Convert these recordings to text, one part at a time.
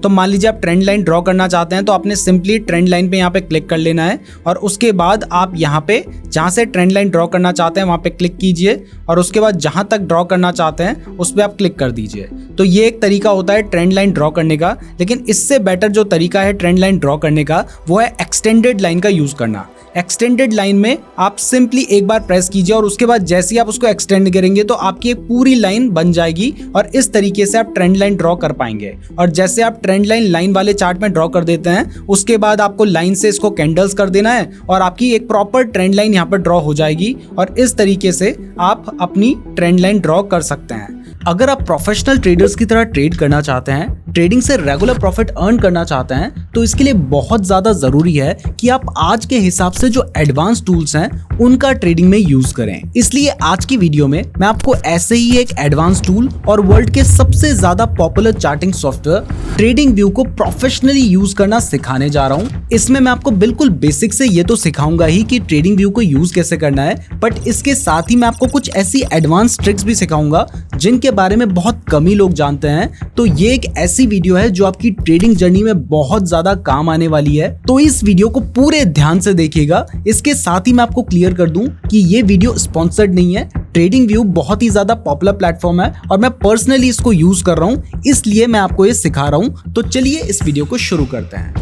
तो मान लीजिए आप ट्रेंड लाइन ड्रॉ करना चाहते हैं तो आपने सिंपली ट्रेंड लाइन पे यहाँ पे क्लिक कर लेना है और उसके बाद आप यहाँ पे जहाँ से ट्रेंड लाइन ड्रॉ करना चाहते हैं वहाँ पे क्लिक कीजिए और उसके बाद जहाँ तक ड्रॉ करना चाहते हैं उस पर आप क्लिक कर दीजिए। तो ये एक तरीका होता है ट्रेंड लाइन ड्रॉ करने का, लेकिन इससे बेटर जो तरीका है ट्रेंड लाइन ड्रॉ करने का वो है एक्सटेंडेड लाइन का यूज़ करना। एक्सटेंडेड लाइन में आप सिंपली एक बार प्रेस कीजिए और उसके बाद जैसे ही आप उसको एक्सटेंड करेंगे तो आपकी एक पूरी लाइन बन जाएगी और इस तरीके से आप ट्रेंड लाइन ड्रॉ कर पाएंगे। और जैसे आप ट्रेंड लाइन वाले चार्ट में ड्रॉ कर देते हैं उसके बाद आपको लाइन से इसको कैंडल्स कर देना है और आपकी एक प्रॉपर ट्रेंड लाइन यहाँ पर ड्रॉ हो जाएगी और इस तरीके से आप अपनी ट्रेंड लाइन ड्रॉ कर सकते हैं। अगर आप प्रोफेशनल ट्रेडर्स की तरह ट्रेड करना चाहते हैं, ट्रेडिंग से रेगुलर प्रॉफिट अर्न करना चाहते हैं, तो इसके लिए बहुत ज्यादा जरूरी है कि आप आज के हिसाब से जो एडवांस टूल्स हैं उनका ट्रेडिंग में यूज करें। इसलिए आज की वीडियो में मैं आपको ऐसे ही एक एडवांस टूल और वर्ल्ड के सबसे ज्यादा popular charting software trading view को प्रोफेशनली यूज करना सिखाने जा रहा हूं। इसमें मैं आपको बिल्कुल बेसिक से ये तो सिखाऊंगा ही कि ट्रेडिंग व्यू को यूज कैसे करना है, बट इसके साथ ही मैं आपको कुछ ऐसी एडवांस ट्रिक्स भी सिखाऊंगा जिनके बारे में बहुत कम ही लोग जानते हैं। तो ये एक ऐसी वीडियो है जो आपकी ट्रेडिंग जर्नी में बहुत ज्यादा काम आने वाली है, तो इस वीडियो को पूरे ध्यान से देखिएगा। इसके साथ ही मैं आपको क्लियर कर दूं कि ये वीडियो स्पॉन्सर्ड नहीं है। ट्रेडिंग व्यू बहुत ही ज्यादा पॉपुलर प्लेटफॉर्म है और मैं पर्सनली इसको यूज कर रहा हूं, इसलिए मैं आपको ये सिखा रहा हूं। तो चलिए इस वीडियो को शुरू करते हैं।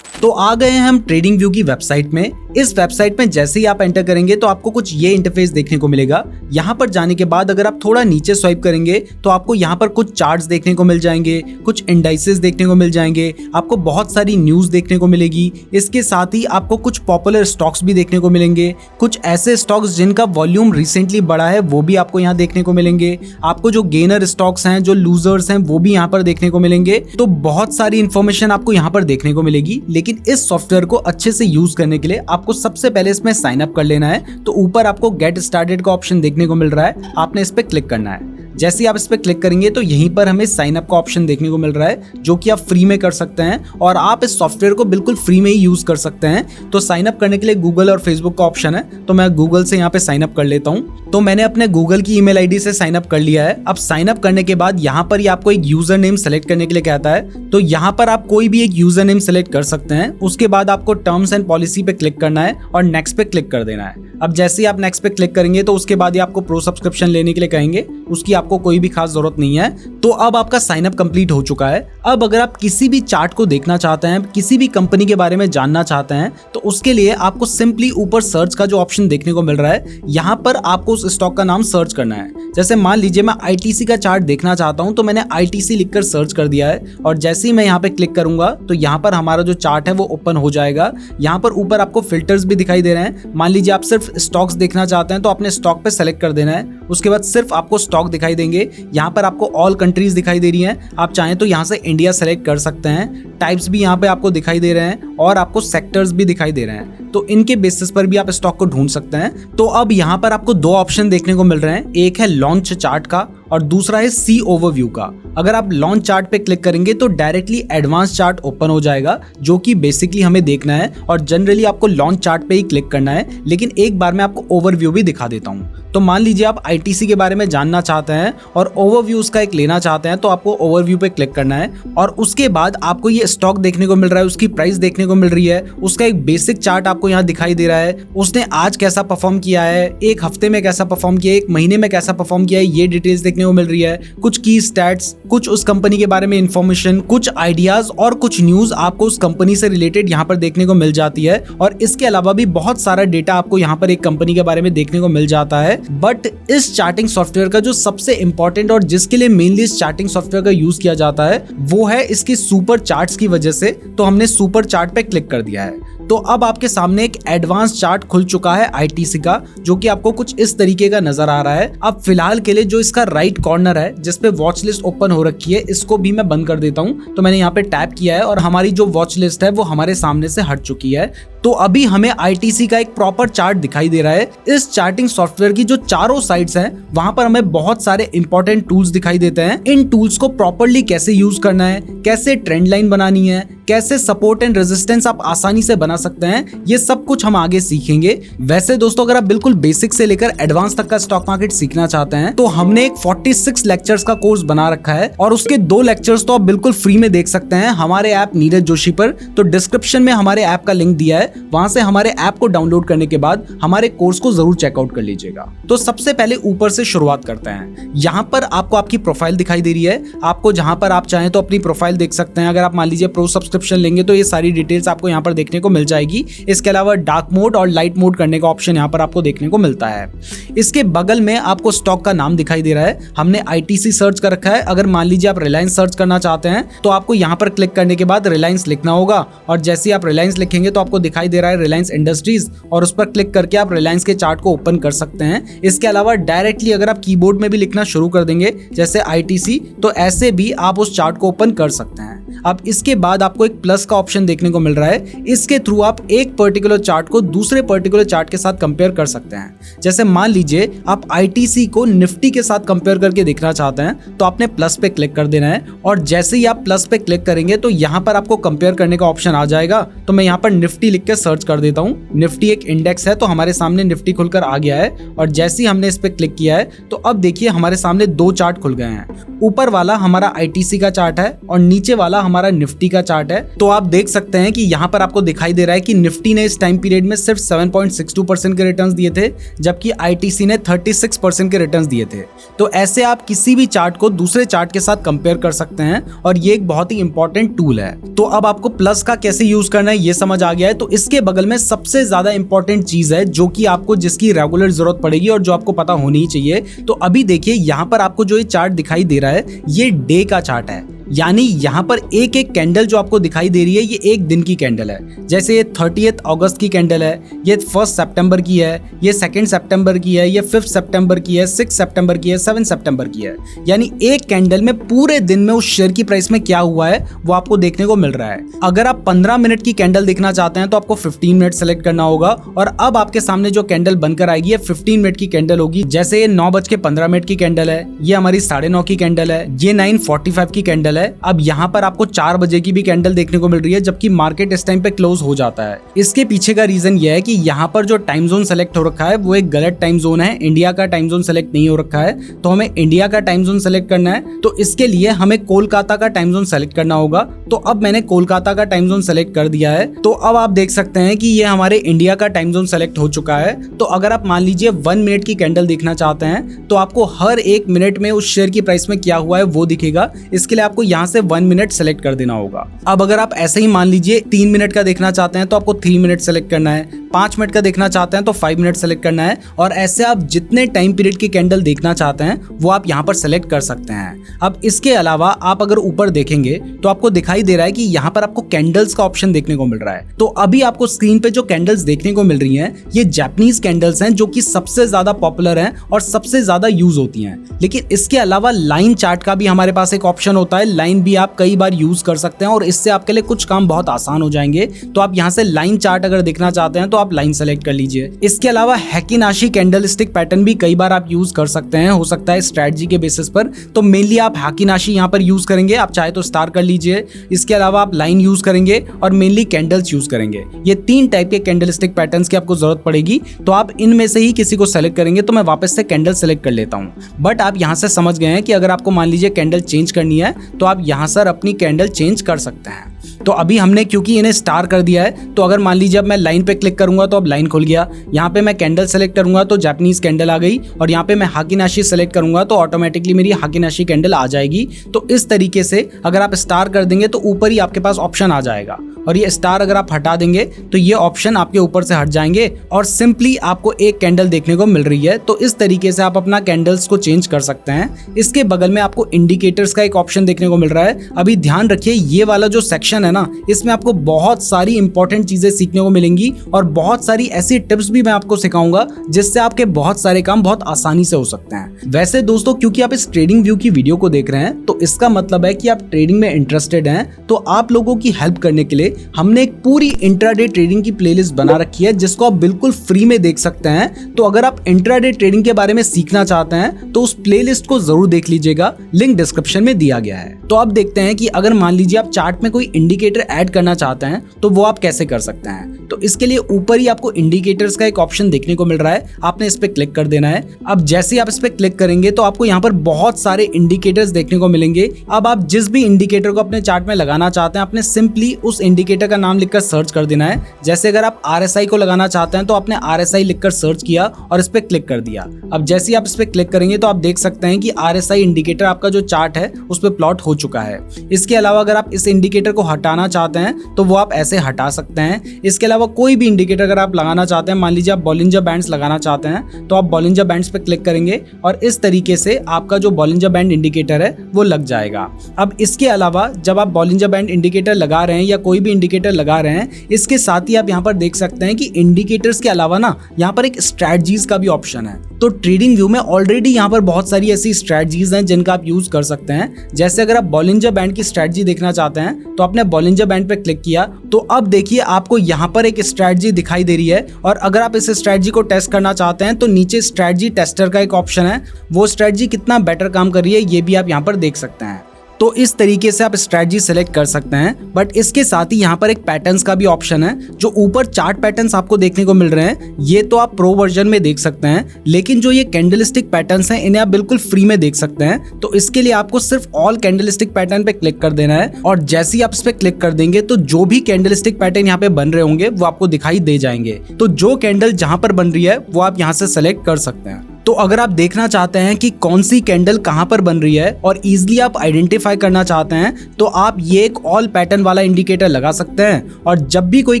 तो आ गए हैं हम ट्रेडिंग व्यू की वेबसाइट में। इस वेबसाइट में जैसे ही आप एंटर करेंगे तो आपको कुछ ये इंटरफेस देखने को मिलेगा। यहाँ पर जाने के बाद अगर आप थोड़ा नीचे स्वाइप करेंगे तो आपको यहाँ पर कुछ चार्ट्स देखने को मिल जाएंगे, कुछ इंडाइसेस देखने को मिल जाएंगे, आपको बहुत सारी न्यूज देखने को मिलेगी। इसके साथ ही आपको कुछ पॉपुलर स्टॉक्स भी देखने को मिलेंगे, कुछ ऐसे स्टॉक्स जिनका वॉल्यूम रिसेंटली बढ़ा है वो भी आपको यहाँ देखने को मिलेंगे। आपको जो गेनर स्टॉक्स हैं, जो लूजर्स हैं, वो भी यहाँ पर देखने को मिलेंगे। तो बहुत सारी इंफॉर्मेशन आपको यहाँ पर देखने को मिलेगी, लेकिन इस सॉफ्टवेयर को अच्छे से यूज करने के लिए आपको सबसे पहले इसमें साइन अप कर लेना है। तो ऊपर आपको गेट स्टार्टेड का ऑप्शन देखने को मिल रहा है, आपने इस पे क्लिक करना है। जैसे ही आप इस पे क्लिक करेंगे तो यहीं पर हमें साइन अप का ऑप्शन देखने को मिल रहा है, जो कि आप फ्री में कर सकते हैं और आप इस सॉफ्टवेयर को बिल्कुल फ्री में ही यूज कर सकते हैं। तो साइन अप करने के लिए गूगल और फेसबुक का ऑप्शन है, तो मैं गूगल से यहाँ पे साइन अप कर लेता हूँ। तो मैंने अपने गूगल की ईमेल आईडी से साइन अप कर लिया है। अब साइन अप करने के बाद यहाँ पर ही आपको एक यूजर नेम सेलेक्ट करने के लिए कहता है, तो यहाँ पर आप कोई भी एक यूजर नेम सेलेक्ट कर सकते हैं। उसके बाद आपको टर्म्स एंड पॉलिसी पे क्लिक करना है और नेक्स्ट पे क्लिक कर देना है। अब जैसे ही आप नेक्स्ट पे क्लिक करेंगे तो उसके बाद ही आपको प्रो सब्सक्रिप्शन लेने के लिए कहेंगे, उसकी आपको कोई भी खास जरूरत नहीं है। तो अब आपका साइन अप कंप्लीट हो चुका है। अब अगर आप किसी भी चार्ट को देखना चाहते हैं, किसी भी कंपनी के बारे में जानना चाहते हैं, तो उसके लिए आपको सिंपली ऊपर सर्च का जो ऑप्शन देखने को मिल रहा है, यहाँ पर आपको उस स्टॉक का नाम सर्च करना है। जैसे मान लीजिए मैं आईटीसी का चार्ट देखना चाहता हूं, तो मैंने आईटीसी लिखकर सर्च कर दिया है और जैसे ही मैं यहाँ पे क्लिक करूंगा तो यहाँ पर हमारा जो चार्ट है वो ओपन हो जाएगा। यहाँ पर ऊपर आपको फिल्टर्स भी दिखाई दे रहे हैं। मान लीजिए आप सिर्फ स्टॉक्स देखना चाहते हैं तो अपने स्टॉक पे सेलेक्ट कर देना है। उसके बाद सिर्फ आपको स्टॉक दिखाई देंगे। यहाँ पर आपको ऑल कंट्रीज दिखाई दे रही हैं, आप चाहें तो यहाँ से इंडिया सेलेक्ट कर सकते हैं। टाइप्स भी यहाँ पे आपको दिखाई दे रहे हैं और आपको सेक्टर्स भी दिखाई दे रहे हैं, तो इनके बेसिस पर भी आप स्टॉक को ढूंढ सकते हैं। तो अब यहाँ पर आपको दो ऑप्शन देखने को मिल रहे हैं, एक है लॉन्च चार्ट का और दूसरा है सी ओवरव्यू का। अगर आप लॉन्च चार्ट पे क्लिक करेंगे तो डायरेक्टली एडवांस चार्ट ओपन हो जाएगा, जो कि बेसिकली हमें देखना है और जनरली आपको लॉन्च चार्ट पे ही क्लिक करना है। लेकिन एक बार मैं आपको ओवरव्यू भी दिखा देता हूँ। तो मान लीजिए आप आईटीसी के बारे में जानना चाहते हैं और ओवरव्यू उसका एक लेना चाहते हैं, तो आपको ओवरव्यू पे क्लिक करना है और उसके बाद आपको ये स्टॉक देखने को मिल रहा है, उसकी प्राइस देखने को मिल रही है, उसका एक बेसिक चार्ट आपको यहाँ दिखाई दे रहा है, उसने आज कैसा परफॉर्म किया है, एक हफ्ते में कैसा परफॉर्म किया है, एक महीने में कैसा परफॉर्म किया है, ये डिटेल्स देखने को मिल रही है। कुछ की स्टैट्स, कुछ उस कंपनी के बारे में इंफॉर्मेशन, कुछ आइडियाज और कुछ न्यूज आपको उस कंपनी से रिलेटेड यहाँ पर देखने को मिल जाती है। और इसके अलावा भी बहुत सारा डेटा आपको यहाँ पर एक कंपनी के बारे में देखने को मिल जाता है। बट इस चार्टिंग सॉफ्टवेयर का जो सबसे इंपॉर्टेंट और जिसके लिए मेनली इस चार्टिंग सॉफ्टवेयर का यूज किया जाता है वो है इसकी सुपर चार्ट्स की वजह से। तो हमने सुपर चार्ट पे क्लिक कर दिया है। तो अब आपके सामने एक एडवांस चार्ट खुल चुका है आईटीसी का, जो कि आपको कुछ इस तरीके का नजर आ रहा है। अब फिलहाल के लिए जो इसका राइट कॉर्नर है जिसपे वॉच लिस्ट ओपन हो रखी है, इसको भी मैं बंद कर देता हूं। तो मैंने यहाँ पे टैप किया है और हमारी जो वॉच लिस्ट है वो हमारे सामने से हट चुकी है। तो अभी हमें ITC का एक प्रॉपर चार्ट दिखाई दे रहा है। इस चार्टिंग सॉफ्टवेयर की जो चारों साइड्स हैं वहां पर हमें बहुत सारे इंपॉर्टेंट टूल्स दिखाई देते हैं। इन टूल्स को प्रॉपर्ली कैसे यूज करना है, कैसे ट्रेंड लाइन बनानी है, कैसे सपोर्ट एंड रेजिस्टेंस आप आसानी से बना सकते हैं, ये सब कुछ हम आगे सीखेंगे। वैसे दोस्तों अगर आप बिल्कुल बेसिक से लेकर एडवांस तक का स्टॉक मार्केट सीखना चाहते हैं तो हमने एक 46 लेक्चर्स का कोर्स बना रखा है और उसके 2 लेक्चर्स तो आप बिल्कुल फ्री में देख सकते हैं हमारे ऐप नीरज जोशी पर। तो डिस्क्रिप्शन में हमारे ऐप का लिंक दिया है, वहां से हमारे ऐप को डाउनलोड करने के बाद हमारे कोर्स को जरूर चेकआउट कर लीजिएगा। तो सबसे पहले ऊपर से शुरुआत करते हैं। यहाँ पर आपको आपकी प्रोफाइल दिखाई दे रही है। आपको जहां पर आप चाहें तो अपनी प्रोफाइल देख सकते हैं। अगर आप मान लीजिए प्रो सब्सक्रिप्शन लेंगे तो ये सारी डिटेल्स आपको यहाँ पर देखने को मिल जाएगी। इसके अलावा डार्क मोड और लाइट मोड करने का ऑप्शन यहाँ पर आपको देखने को मिलता है। इसके बगल में आपको स्टॉक का नाम दिखाई दे रहा है। हमने ITC सर्च कर रखा है। अगर मान लीजिए आप रिलायंस सर्च करना चाहते हैं तो आपको यहाँ पर क्लिक करने के बाद रिलायंस लिखना होगा और जैसे ही आप रिलायंस लिखेंगे तो आपको दिखाई दे रहा है रिलायंस इंडस्ट्रीज और उस पर क्लिक करके आप रिलायंस के चार्ट को ओपन कर सकते हैं। इसके अलावा डायरेक्टली अगर आप कीबोर्ड में भी लिखना शुरू कर देंगे जैसे ITC तो ऐसे भी आप उस चार्ट को ओपन कर सकते हैं। अब इसके बाद आपको एक प्लस का ऑप्शन देखने को मिल रहा है। इसके थ्रू आप एक पर्टिकुलर चार्ट को दूसरे पर्टिकुलर चार्ट के साथ कंपेयर कर सकते हैं। जैसे मान लीजिए आप ITC को निफ्टी के साथ कंपेयर करके देखना चाहते हैं तो आपने प्लस पे क्लिक कर देना है और जैसे ही आप प्लस पे क्लिक करेंगे तो यहाँ पर आपको कंपेयर करने का ऑप्शन आ जाएगा। तो मैं यहाँ पर निफ्टी लिख के सर्च कर देता हूँ। निफ्टी एक इंडेक्स है तो हमारे सामने निफ्टी खुलकर आ गया है और जैसे ही हमने इस पे क्लिक किया है तो अब देखिए हमारे सामने 2 चार्ट खुल गए हैं। ऊपर वाला हमारा ITC का चार्ट है और नीचे वाला हमारा निफ्टी का चार्ट है। तो आप देख सकते हैं कि यहाँ पर आपको दिखाई दे रहा है कि निफ्टी ने इस टाइम पीरियड में सिर्फ 7.62% के रिटर्न्स दिए थे जबकि ITC ने 36% के रिटर्न्स दिए थे। तो ऐसे आप किसी भी चार्ट को दूसरे चार्ट के साथ कंपेयर कर सकते हैं और ये एक बहुत ही इंपॉर्टेंट टूल है। तो अब आपको प्लस का कैसे यूज करना है ये समझ आ गया है। तो इसके बगल में सबसे ज्यादा इंपॉर्टेंट चीज है जो कि आपको जिसकी रेगुलर जरूरत पड़ेगी और जो आपको पता होनी ही चाहिए। तो अभी देखिए यहाँ पर आपको जो ये चार्ट दिखाई दे रहा है ये डे का चार्ट है, यानी यहाँ पर एक एक कैंडल जो आपको दिखाई दे रही है ये एक दिन की कैंडल है। जैसे ये 30 अगस्त की कैंडल है, ये 1 सितंबर की है, ये 2 सितंबर की है, ये 5 सितंबर की है, 6 सितंबर की है, 7 सितंबर की है। यानी एक कैंडल में पूरे दिन में उस शेयर की प्राइस में क्या हुआ है वो आपको देखने को मिल रहा है। अगर आप 15 मिनट की कैंडल देखना चाहते हैं तो आपको 15 मिनट सेलेक्ट करना होगा और अब आपके सामने जो कैंडल बनकर आएगी ये 15 मिनट की कैंडल होगी। जैसे ये 9:15 की कैंडल है, ये हमारी 9:30 की कैंडल है, ये 9:45 की कैंडल है। अब यहाँ पर आपको 4 बजे की भी कैंडल देखने को मिल रही है जबकि मार्केट इस टाइम पे क्लोज हो जाता है। इसके पीछे का रीजन ये है कि यहाँ पर जो टाइम जोन सेलेक्ट हो रखा है वो एक गलत टाइम जोन है। इंडिया का टाइम जोन सेलेक्ट नहीं हो रखा है तो हमें इंडिया का टाइम जोन सेलेक्ट करना है। तो इसके लिए हमें कोलकाता का टाइम जोन सेलेक्ट करना होगा। तो अब मैंने कोलकाता का टाइम जोन सेलेक्ट कर दिया है। तो अब आप देख सकते हैं कि ये हमारे इंडिया का टाइम जोन सेलेक्ट हो चुका है। तो अगर आप मान लीजिए 1 मिनट की कैंडल देखना चाहते हैं तो आपको हर 1 मिनट में उस शेयर की प्राइस में क्या हुआ है वो दिखेगा। इसके लिए आपको यहाँ से 1 मिनट सेलेक्ट कर देना होगा। अब अगर आप ऐसे ही मान लीजिए 3 मिनट का देखना चाहते हैं तो आपको 3 मिनट सेलेक्ट करना है, 5 मिनट का देखना चाहते हैं तो 5 मिनट सेलेक्ट करना है और ऐसे आप जितने टाइम पीरियड की कैंडल देखना चाहते हैं वो आप यहाँ पर सेलेक्ट कर सकते हैं। अब इसके अलावा आप अगर ऊपर देखेंगे तो आपको दिखाई दे रहा है कि यहाँ पर आपको कैंडल्स का ऑप्शन देखने को मिल रहा है। तो अभी आपको स्क्रीन पे जो कैंडल्स देखने को मिल रही हैं ये जापानीज कैंडल्स हैं जो कि सबसे ज्यादा पॉपुलर हैं और सबसे ज्यादा यूज होती हैं। लेकिन इसके अलावा लाइन चार्ट का भी हमारे पास एक ऑप्शन होता है। लाइन भी आप कई बार यूज कर सकते हैं और इससे आपके लिए कुछ काम बहुत आसान हो जाएंगे। तो आप यहाँ से लाइन चार्ट अगर देखना चाहते हैं तो आप लाइन सेलेक्ट कर लीजिए। इसके अलावा हैकिनाशी कैंडल स्टिक पैटर्न भी कई बार आप यूज कर सकते हैं, हो सकता है स्ट्रेटजी के बेसिस पर। तो मेनली आप हैकिनाशी यहाँ पर यूज करेंगे, आप चाहे तो स्टार कर लीजिए। इसके अलावा आप लाइन यूज करेंगे और मेनली कैंडल्स यूज करेंगे। ये 3 टाइप के कैंडल स्टिक पैटर्न्स की आपको जरूरत पड़ेगी। तो आप इनमें से ही किसी को सेलेक्ट करेंगे। तो मैं वापस से कैंडल सेलेक्ट कर लेता हूँ। बट आप यहाँ से समझ गए हैं कि अगर आपको मान लीजिए कैंडल चेंज करनी है तो आप यहाँ से अपनी कैंडल चेंज कर सकते हैं। तो अभी हमने क्योंकि इन्हें स्टार कर दिया है तो अगर मान लीजिए अब मैं लाइन पे क्लिक करूंगा तो अब लाइन खुल गया। यहाँ पे मैं कैंडल सेलेक्ट करूंगा तो जापानीज कैंडल आ गई और यहाँ पे मैं हाकिनाशी सेलेक्ट करूंगा तो ऑटोमेटिकली मेरी हाकिनाशी कैंडल आ जाएगी। तो इस तरीके से अगर आप स्टार कर देंगे तो ऊपर ही आपके पास ऑप्शन आ जाएगा और ये स्टार अगर आप हटा देंगे तो ये ऑप्शन आपके ऊपर से हट जाएंगे और सिंपली आपको एक कैंडल देखने को मिल रही है। तो इस तरीके से आप अपना कैंडल्स को चेंज कर सकते हैं। इसके बगल में आपको इंडिकेटर्स का एक ऑप्शन देखने को मिल रहा है। अभी ध्यान रखिए ये वाला जो सेक्शन है ना, इसमें आपको बहुत सारी इंपॉर्टेंट चीजें सीखने को मिलेंगी और बहुत सारी ऐसी टिप्स भी मैं आपको सिखाऊंगा जिससे आपके बहुत सारे काम बहुत आसानी से हो सकते हैं। वैसे दोस्तों क्योंकि आप इस ट्रेडिंग व्यू की वीडियो को देख रहे हैं तो इसका मतलब है कि आप ट्रेडिंग में इंटरेस्टेड हैं। तो आप लोगों की हेल्प करने के लिए हमने एक पूरी इंट्राडे ट्रेडिंग की प्लेलिस्ट बना रखी है जिसको आप बिल्कुल फ्री में देख सकते हैं। तो अगर आप इंट्राडे ट्रेडिंग के बारे में सीखना चाहते हैं तो उस प्लेलिस्ट को जरूर देख लीजिएगा, लिंक डिस्क्रिप्शन में दिया गया है। तो अब देखते हैं कि अगर मान लीजिए आप चार्ट में कोई इंडिकेटर ऐड करना चाहते हैं तो वो आप कैसे कर सकते हैं। तो इसके लिए ऊपर ही आपको इंडिकेटर्स का एक ऑप्शन देखने को मिल रहा है, आपने इस पे क्लिक कर देना है। अब जैसे आप इस पे क्लिक करेंगे तो आपको यहाँ पर बहुत सारे इंडिकेटर्स देखने को मिलेंगे। अब आप जिस भी इंडिकेटर को अपने चार्ट में लगाना चाहते हैं आपने सिंपली उस इंडिकेटर का नाम लिखकर सर्च कर देना है। जैसे अगर आप RSI को लगाना चाहते हैं तो आपने RSI लिखकर सर्च किया और इस पे क्लिक कर दिया। अब जैसे ही आप इस पे क्लिक करेंगे तो आप देख सकते हैं कि RSI इंडिकेटर आपका जो चार्ट है उस पे प्लॉट हो चुका है। इसके अलावा अगर आप इस इंडिकेटर को हटाना चाहते हैं तो वो आप ऐसे हटा सकते हैं। इसके अलावा कोई भी इंडिकेटर अगर आप लगाना चाहते हैं, मान लीजिए आप बॉलिंजर बैंड्स लगाना चाहते हैं तो आप बॉलिंजर बैंड्स पे क्लिक करेंगे और इस तरीके से आपका जो बॉलिंजर बैंड इंडिकेटर है वो लग जाएगा। अब इसके अलावा जब आप बॉलिंजर बैंड इंडिकेटर लगा रहे हैं या कोई भी इंडिकेटर लगा रहे हैं, इसके साथ ही आप यहाँ पर देख सकते हैं कि इंडिकेटर्स के अलावा ना यहाँ पर एक स्ट्रैटेजीज का भी ऑप्शन है। तो ट्रेडिंग व्यू में ऑलरेडी यहाँ पर बहुत सारी ऐसी स्ट्रैटेजीज हैं जिनका आप यूज कर सकते हैं। जैसे अगर आप बॉलिंजर बैंड की स्ट्रैटेजी देखना चाहते हैं तो आपने बॉलिंजर बैंड पे क्लिक किया तो अब देखिए आपको यहाँ पर एक स्ट्रैटेजी दिखाई दे रही है। और अगर आप इस स्ट्रैटेजी को टेस्ट करना चाहते हैं तो नीचे स्ट्रैटेजी टेस्टर का एक ऑप्शन है, वो स्ट्रैटेजी कितना बेटर काम कर रही है ये भी आप यहाँ पर देख सकते हैं। तो इस तरीके से आप स्ट्रैटेजी सेलेक्ट कर सकते हैं। बट इसके साथ ही यहाँ पर एक पैटर्न्स का भी ऑप्शन है। जो ऊपर चार्ट पैटर्न्स आपको देखने को मिल रहे हैं ये तो आप प्रो वर्जन में देख सकते हैं, लेकिन जो ये कैंडलस्टिक पैटर्न्स हैं इन्हें आप बिल्कुल फ्री में देख सकते हैं। तो इसके लिए आपको सिर्फ ऑल कैंडलस्टिक पैटर्न पे क्लिक कर देना है और जैसे ही आप इस पे क्लिक कर देंगे तो जो भी कैंडलस्टिक पैटर्न यहाँ पे बन रहे होंगे वो आपको दिखाई दे जाएंगे। तो जो कैंडल जहां पर बन रही है वो आप यहाँ से सेलेक्ट कर सकते हैं। तो अगर आप देखना चाहते हैं कि कौन सी कैंडल कहां पर बन रही है और इजीली आप आइडेंटिफाई करना चाहते हैं तो आप ये एक ऑल पैटर्न वाला इंडिकेटर लगा सकते हैं और जब भी कोई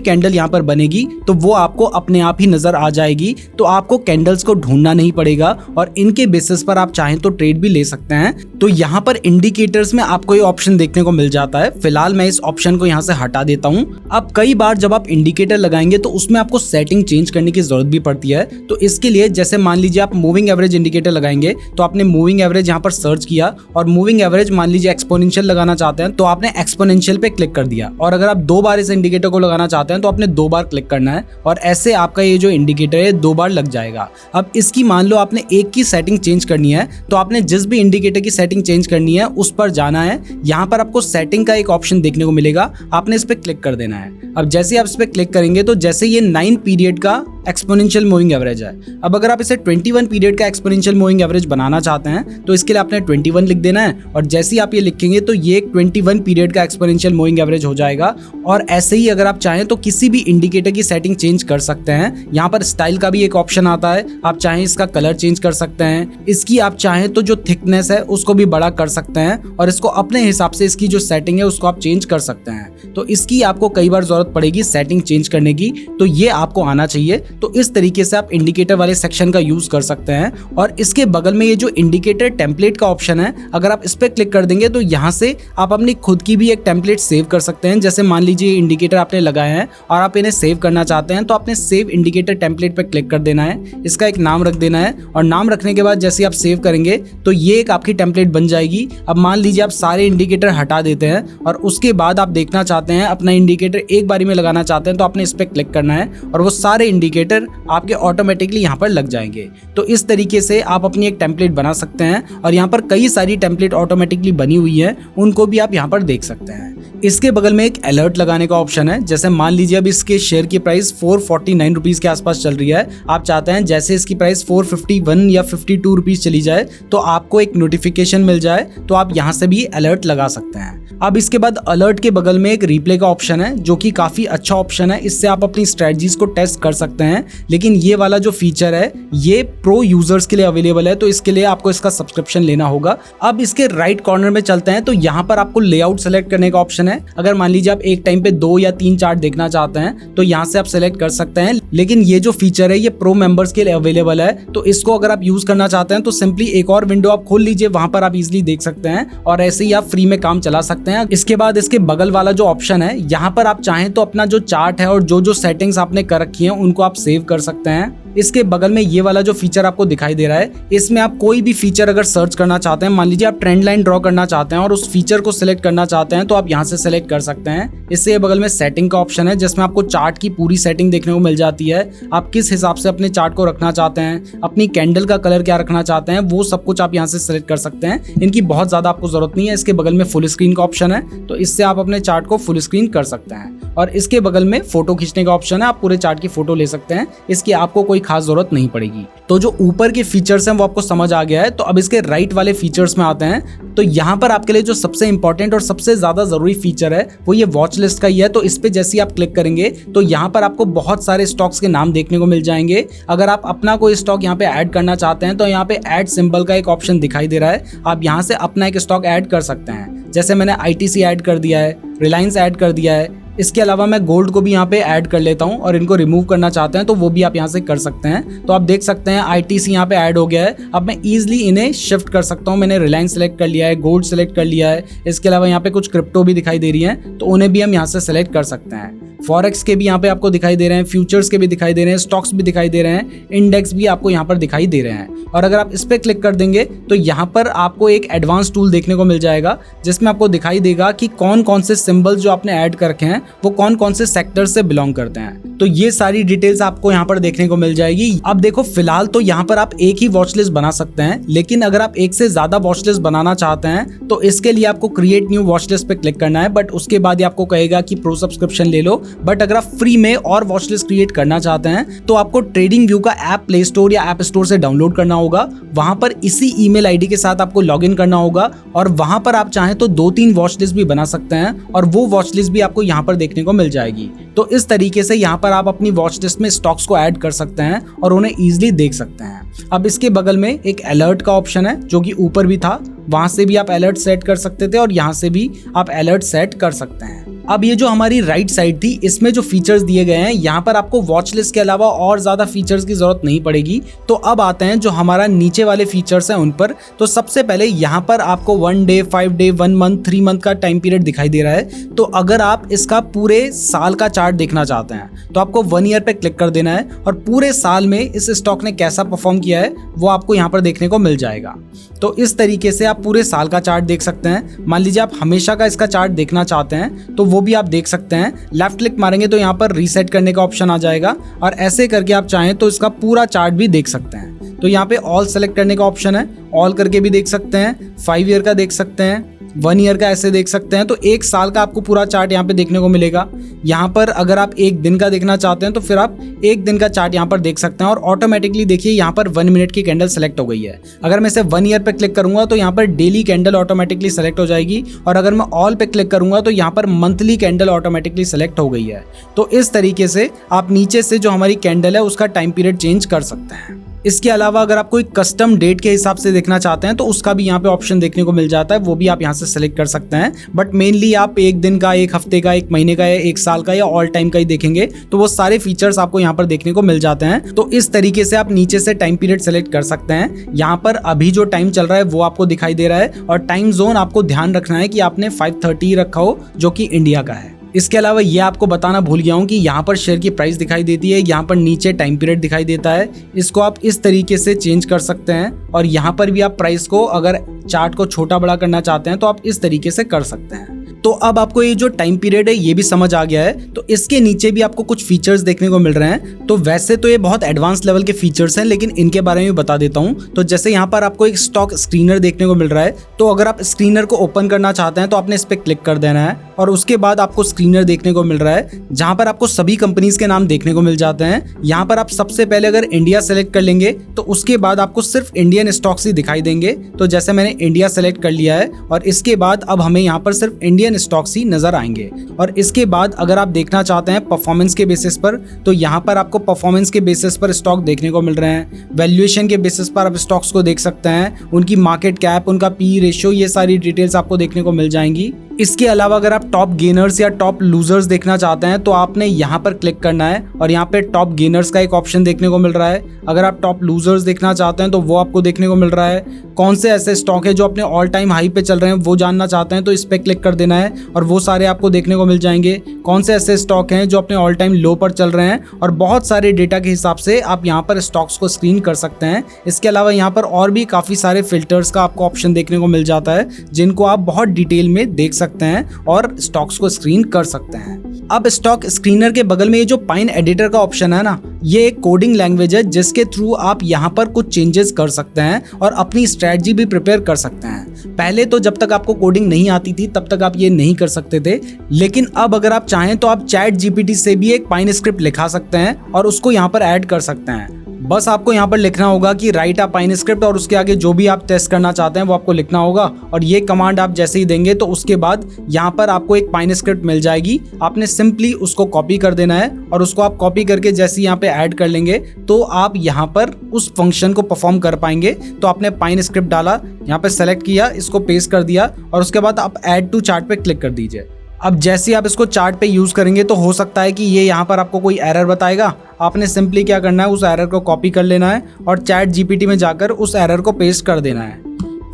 कैंडल यहां पर बनेगी तो वो आपको अपने आप ही नजर आ जाएगी। तो आपको कैंडल्स को ढूंढना नहीं पड़ेगा और इनके बेसिस पर आप चाहें तो ट्रेड भी ले सकते हैं। तो यहाँ पर इंडिकेटर्स में आपको ये ऑप्शन देखने को मिल जाता है। फिलहाल मैं इस ऑप्शन को यहाँ से हटा देता हूँ। अब कई बार जब आप इंडिकेटर लगाएंगे तो उसमें आपको सेटिंग चेंज करने की जरूरत भी पड़ती है। तो इसके लिए जैसे मान लीजिए आप मूविंग एवरेज इंडिकेटर लगाएंगे तो आपने मूविंग एवरेज यहाँ पर सर्च किया और मूविंग एवरेज मान लीजिए एक्सपोनेंशियल लगाना चाहते हैं तो आपने एक्सपोनेंशियल पे क्लिक कर दिया। और अगर आप 2 बार इस इंडिकेटर को लगाना चाहते हैं तो आपने 2 बार क्लिक करना है और ऐसे आपका ये जो इंडिकेटर है 2 बार लग जाएगा। अब इसकी मान लो आपने एक की सेटिंग चेंज करनी है तो आपने जिस भी इंडिकेटर की सेटिंग चेंज करनी है उस पर जाना है। यहाँ पर आपको सेटिंग का एक ऑप्शन देखने को मिलेगा, आपने इस पर क्लिक कर देना है। अब जैसे आप इस पर क्लिक करेंगे तो जैसे ये 9 पीरियड का एक्सपोनेंशियल मूविंग एवरेज है। अब अगर आप इसे 21 पीरियड का एक्सपोनेंशियल मूविंग एवरेज बनाना चाहते हैं तो इसके लिए आपने 21 लिख देना है और जैसे ही आप ये लिखेंगे तो ये 21 पीरियड का एक्सपोनेंशियल मूविंग एवरेज हो जाएगा। और ऐसे ही अगर आप चाहें तो किसी भी इंडिकेटर की सेटिंग चेंज कर सकते हैं। यहाँ पर स्टाइल का भी एक ऑप्शन आता है, आप चाहें इसका कलर चेंज कर सकते हैं, इसकी आप चाहें तो जो थिकनेस है उसको भी बड़ा कर सकते हैं और इसको अपने हिसाब से इसकी जो सेटिंग है उसको आप चेंज कर सकते हैं। तो इसकी आपको कई बार जरूरत पड़ेगी सेटिंग चेंज करने की, तो ये आपको आना चाहिए। तो इस तरीके से आप इंडिकेटर वाले सेक्शन का यूज कर सकते हैं। और इसके बगल में ये जो इंडिकेटर टेम्पलेट का ऑप्शन है, अगर आप इस पर क्लिक कर देंगे तो यहाँ से आप अपनी खुद की भी एक टेम्पलेट सेव कर सकते हैं। जैसे मान लीजिए इंडिकेटर आपने लगाए हैं और आप इन्हें सेव करना चाहते हैं तो आपने सेव इंडिकेटर टेम्पलेट पर क्लिक कर देना है, इसका एक नाम रख देना है और नाम रखने के बाद जैसे आप सेव करेंगे तो ये एक आपकी टेम्पलेट बन जाएगी। अब मान लीजिए आप सारे इंडिकेटर हटा देते हैं और उसके बाद आप देखना चाहते हैं अपना इंडिकेटर एक बारी में लगाना चाहते हैं तो आपने इस पर क्लिक करना है और वो सारे इंडिकेटर आपके ऑटोमेटिकली यहाँ पर लग जाएंगे। तो इस तरीके से आप अपनी एक टेम्पलेट बना सकते हैं और यहाँ पर कई सारी टेम्पलेट ऑटोमेटिकली बनी हुई है, उनको भी आप यहाँ पर देख सकते हैं। इसके बगल में एक अलर्ट लगाने का ऑप्शन है। जैसे मान लीजिए अब इसके शेयर की प्राइस 449 रुपीज के आसपास चल रही है, आप चाहते हैं जैसे इसकी प्राइस 451 या 52 रुपीज चली जाए तो आपको एक नोटिफिकेशन मिल जाए, तो आप यहाँ से भी अलर्ट लगा सकते हैं। अब इसके बाद अलर्ट के बगल में एक रिप्ले का ऑप्शन है जो कि काफी अच्छा ऑप्शन है, इससे आप अपनी स्ट्रेटजीज को टेस्ट कर सकते हैं। लेकिन ये वाला जो फीचर है ये प्रो यूजर्स के लिए अवेलेबल है, तो इसके लिए आपको इसका सब्सक्रिप्शन लेना होगा। अब इसके राइट कॉर्नर में चलते हैं तो यहाँ पर आपको लेआउट सेलेक्ट करने का ऑप्शन है। अगर मान लीजिए आप एक टाइम पे 2 या 3 चार्ट देखना चाहते हैं तो यहाँ से आप सेलेक्ट कर सकते हैं। लेकिन ये जो फीचर है ये प्रो मेंबर्स के लिए अवेलेबल है, तो इसको अगर आप यूज करना चाहते हैं तो सिंपली एक और विंडो आप खोल लीजिए, वहां पर आप इजिली देख सकते हैं और ऐसे ही आप फ्री में काम चला सकते हैं। इसके बाद इसके बगल वाला जो ऑप्शन है यहाँ पर आप चाहें तो अपना जो चार्ट है और जो जो सेटिंग्स आपने कर रखी है उनको आप सेव कर सकते हैं। इसके बगल में ये वाला जो फीचर आपको आपको दिखाई दे रहा है, इसमें आप कोई भी फीचर अगर सर्च करना चाहते हैं, मान लीजिए आप ट्रेंड लाइन ड्रॉ करना चाहते हैं और उस फीचर को सिलेक्ट करना चाहते हैं, तो आप यहाँ से सिलेक्ट कर सकते हैं। इससे बगल में सेटिंग का ऑप्शन है जिसमें आपको चार्ट की पूरी सेटिंग देखने को मिल जाती है। आप किस हिसाब से अपने चार्ट को रखना चाहते हैं, अपनी कैंडल का कलर क्या रखना चाहते हैं, वो सब कुछ आप यहाँ से सिलेक्ट कर सकते हैं। इनकी बहुत ज्यादा आपको जरूरत नहीं है। इसके बगल में फुल स्क्रीन का ऑप्शन है, तो इससे आप अपने चार्ट को फुल स्क्रीन कर सकते हैं। और इसके बगल में फोटो खींचने का ऑप्शन है, आप पूरे चार्ट की फोटो ले सकते हैं। इसकी आपको कोई खास जरूरत नहीं पड़ेगी। तो जो ऊपर के फीचर्स हैं वो आपको समझ आ गया है। तो अब इसके राइट वाले फीचर्स में आते हैं। तो यहाँ पर आपके लिए जो सबसे इंपॉर्टेंट और सबसे ज्यादा जरूरी फीचर है वो ये वॉच लिस्ट का ही है। तो इस पे जैसे ही आप क्लिक करेंगे तो यहाँ पर आपको बहुत सारे स्टॉक्स के नाम देखने को मिल जाएंगे। अगर आप अपना कोई स्टॉक यहाँ पे ऐड करना चाहते हैं तो यहाँ पे ऐड सिंबल का एक ऑप्शन दिखाई दे रहा है। आप यहाँ से अपना एक स्टॉक ऐड कर सकते हैं। जैसे मैंने ITC ऐड कर दिया है, रिलायंस ऐड कर दिया है। इसके अलावा मैं गोल्ड को भी यहाँ पे ऐड कर लेता हूँ और इनको रिमूव करना चाहते हैं तो वो भी आप यहाँ से कर सकते हैं। तो आप देख सकते हैं ITC यहाँ पे ऐड हो गया है। अब मैं इजीली इन्हें शिफ्ट कर सकता हूँ। मैंने रिलायंस सेलेक्ट कर लिया है, गोल्ड सेलेक्ट कर लिया है। इसके अलावा यहाँ पे कुछ क्रिप्टो भी दिखाई दे रही हैं, तो उन्हें भी हम यहाँ से सेलेक्ट कर सकते हैं। फॉरेक्स के भी यहाँ पे आपको दिखाई दे रहे हैं, फ्यूचर्स के भी दिखाई दे रहे हैं, स्टॉक्स भी दिखाई दे रहे हैं, इंडेक्स भी आपको यहाँ पर दिखाई दे रहे हैं। और अगर आप इस पे क्लिक कर देंगे तो यहाँ पर आपको एक एडवांस टूल देखने को मिल जाएगा जिसमें आपको दिखाई देगा कि कौन कौन से सिंबल्स जो आपने ऐड कर रखे हैं वो कौन कौन से सेक्टर से बिलोंग करते हैं। तो ये सारी डिटेल्स आपको यहाँ पर देखने को मिल जाएगी। अब देखो, फिलहाल तो यहाँ पर आप एक ही वॉच लिस्ट बना सकते हैं, लेकिन अगर आप एक से ज्यादा वॉच लिस्ट बनाना चाहते हैं तो इसके लिए आपको क्रिएट न्यू वॉच लिस्ट पे क्लिक करना है। बट उसके बाद ही आपको कहेगा कि प्रो सब्सक्रिप्शन ले लो। बट अगर आप फ्री में और वॉच लिस्ट क्रिएट करना चाहते हैं तो आपको ट्रेडिंग व्यू का ऐप प्ले स्टोर या ऐप स्टोर से डाउनलोड करना होगा। वहां पर इसी ईमेल आईडी के साथ आपको लॉगिन करना होगा और वहां पर आप चाहें तो 2-3 वॉच लिस्ट भी बना सकते हैं और वो वॉच लिस्ट भी आपको यहाँ पर देखने को मिल जाएगी। तो इस तरीके से यहाँ पर आप अपनी वॉच लिस्ट में स्टॉक्स को ऐड कर सकते हैं और उन्हें इजीली देख सकते हैं। अब इसके बगल में एक अलर्ट का ऑप्शन है जो कि ऊपर भी था, वहां से भी आप अलर्ट सेट कर सकते थे और यहाँ से भी आप अलर्ट सेट कर सकते हैं। अब ये जो हमारी राइट साइड थी, इसमें जो फीचर्स दिए गए हैं, यहाँ पर आपको वॉच लिस्ट के अलावा और ज्यादा फीचर्स की जरूरत नहीं पड़ेगी। तो अब आते हैं जो हमारा नीचे वाले फीचर्स हैं उन पर। तो सबसे पहले यहाँ पर आपको 1 डे, 5 डे, 1 मंथ, 3 मंथ का टाइम पीरियड दिखाई दे रहा है। तो अगर आप इसका पूरे साल का चार्ट देखना चाहते हैं तो आपको 1 ईयर पे क्लिक कर देना है और पूरे साल में इस स्टॉक ने कैसा परफॉर्म किया है वो आपको यहाँ पर देखने को मिल जाएगा। तो इस तरीके से आप पूरे साल का चार्ट देख सकते हैं। मान लीजिए आप हमेशा का इसका चार्ट देखना चाहते हैं तो वो भी आप देख सकते हैं। लेफ्ट क्लिक मारेंगे तो यहाँ पर रीसेट करने का ऑप्शन आ जाएगा और ऐसे करके आप चाहें तो इसका पूरा चार्ट भी देख सकते हैं। तो यहाँ पे ऑल सेलेक्ट करने का ऑप्शन है, ऑल करके भी देख सकते हैं। 5 ईयर का देख सकते हैं, 1 ईयर का ऐसे देख सकते हैं। तो 1 साल का आपको पूरा चार्ट यहाँ पे देखने को मिलेगा। यहाँ पर अगर आप 1 दिन का देखना चाहते हैं तो फिर आप 1 दिन का चार्ट यहाँ पर देख सकते हैं और ऑटोमेटिकली देखिए यहाँ पर 1 मिनट की कैंडल सेलेक्ट हो गई है। अगर मैं इसे 1 ईयर पे क्लिक करूंगा तो यहाँ पर डेली कैंडल ऑटोमेटिकली सेलेक्ट हो जाएगी और अगर मैं ऑल पे क्लिक करूंगा तो यहाँ पर मंथली कैंडल ऑटोमेटिकली सेलेक्ट हो गई है। तो इस तरीके से आप नीचे से जो हमारी कैंडल है उसका टाइम पीरियड चेंज कर सकते हैं। इसके अलावा अगर आप कोई कस्टम डेट के हिसाब से देखना चाहते हैं तो उसका भी यहाँ पे ऑप्शन देखने को मिल जाता है, वो भी आप यहाँ से सेलेक्ट कर सकते हैं। बट मेनली आप 1 दिन का, 1 हफ्ते का, 1 महीने का या 1 साल का या ऑल टाइम का ही देखेंगे तो वो सारे फीचर्स आपको यहाँ पर देखने को मिल जाते हैं। तो इस तरीके से आप नीचे से टाइम पीरियड सेलेक्ट कर सकते हैं। यहाँ पर अभी जो टाइम चल रहा है वो आपको दिखाई दे रहा है और टाइम जोन आपको ध्यान रखना है कि आपने 5:30 रखा हो जो कि इंडिया का है। इसके अलावा ये आपको बताना भूल गया हूँ कि यहाँ पर शेयर की प्राइस दिखाई देती है, यहाँ पर नीचे टाइम पीरियड दिखाई देता है। इसको आप इस तरीके से चेंज कर सकते हैं और यहाँ पर भी आप प्राइस को अगर चार्ट को छोटा बड़ा करना चाहते हैं तो आप इस तरीके से कर सकते हैं। तो अब आपको ये जो टाइम पीरियड है ये भी समझ आ गया है। तो इसके नीचे भी आपको कुछ फीचर्स देखने को मिल रहे हैं। तो वैसे तो ये बहुत एडवांस लेवल के फीचर्स हैं, लेकिन इनके बारे में बता देता हूँ। तो जैसे यहाँ पर आपको एक स्टॉक स्क्रीनर देखने को मिल रहा है। तो अगर आप स्क्रीनर को ओपन करना चाहते हैं तो आपने इस पर क्लिक कर देना है और उसके बाद आपको स्क्रीनर देखने को मिल रहा है जहाँ पर आपको सभी कंपनीज के नाम देखने को मिल जाते हैं। यहाँ पर आप सबसे पहले अगर इंडिया सेलेक्ट कर लेंगे तो उसके बाद आपको सिर्फ इंडियन स्टॉक्स ही दिखाई देंगे। तो जैसे मैंने इंडिया सेलेक्ट कर लिया है और इसके बाद अब हमें यहाँ पर सिर्फ इंडियन स्टॉक्स ही नजर आएंगे। और इसके बाद अगर आप देखना चाहते हैं परफॉर्मेंस के बेसिस पर तो यहाँ पर आपको परफॉर्मेंस के बेसिस पर स्टॉक देखने को मिल रहे हैं। वैल्यूएशन के बेसिस पर आप स्टॉक्स को देख सकते हैं, उनकी मार्केट कैप, उनका पी रेशियो, ये सारी डिटेल्स आपको देखने को मिल जाएंगी। इसके अलावा अगर आप टॉप गेनर्स या टॉप लूजर्स देखना चाहते हैं तो आपने यहाँ पर क्लिक करना है और यहाँ पे टॉप गेनर्स का एक ऑप्शन देखने को मिल रहा है। अगर आप टॉप लूजर्स देखना चाहते हैं तो वो आपको देखने को मिल रहा है। कौन से ऐसे स्टॉक है जो अपने ऑल टाइम हाई पे चल रहे हैं वो जानना चाहते हैं तो इस पे क्लिक कर देना है और वो सारे आपको देखने को मिल जाएंगे। कौन से ऐसे स्टॉक हैं जो अपने ऑल टाइम लो पर चल रहे हैं और बहुत सारे डेटा के हिसाब से आप यहाँ पर स्टॉक्स को स्क्रीन कर सकते हैं। इसके अलावा यहाँ पर और भी काफ़ी सारे फिल्टर्स का आपको ऑप्शन देखने को मिल जाता है जिनको आप बहुत डिटेल में देख सकते हैं और स्टॉक्स को स्क्रीन कर सकते हैं। अब स्टॉक स्क्रीनर के बगल में ये जो पाइन एडिटर का ऑप्शन है ना, ये एक कोडिंग लैंग्वेज है जिसके थ्रू आप यहाँ पर कुछ चेंजेस कर सकते हैं और अपनी स्ट्रेटजी भी प्रिपेयर कर सकते हैं। पहले तो जब तक आपको कोडिंग नहीं आती थी तब तक आप ये नहीं कर सकते थे, लेकिन अब अगर आप चाहें तो आप चैट जीपीटी से भी एक पाइन स्क्रिप्ट लिखा सकते हैं और उसको यहाँ पर ऐड कर सकते हैं। बस आपको यहाँ पर लिखना होगा कि राइट अ पाइन स्क्रिप्ट और उसके आगे जो भी आप टेस्ट करना चाहते हैं वो आपको लिखना होगा और ये कमांड आप जैसे ही देंगे तो उसके बाद यहाँ पर आपको एक पाइन स्क्रिप्ट मिल जाएगी। आपने सिंपली उसको कॉपी कर देना है और उसको आप कॉपी करके जैसे ही यहाँ पे ऐड कर लेंगे तो आप यहाँ पर उस फंक्शन को परफॉर्म कर पाएंगे। तो आपने पाइन स्क्रिप्ट डाला, यहाँ पे सेलेक्ट किया, इसको पेस्ट कर दिया और उसके बाद आप ऐड टू चार्ट पे क्लिक कर दीजिए। अब जैसे ही आप इसको चार्ट पे यूज़ करेंगे तो हो सकता है कि ये यहाँ पर आपको कोई एरर बताएगा। आपने सिंपली क्या करना है, उस एरर को कॉपी कर लेना है और चैट जीपीटी में जाकर उस एरर को पेस्ट कर देना है।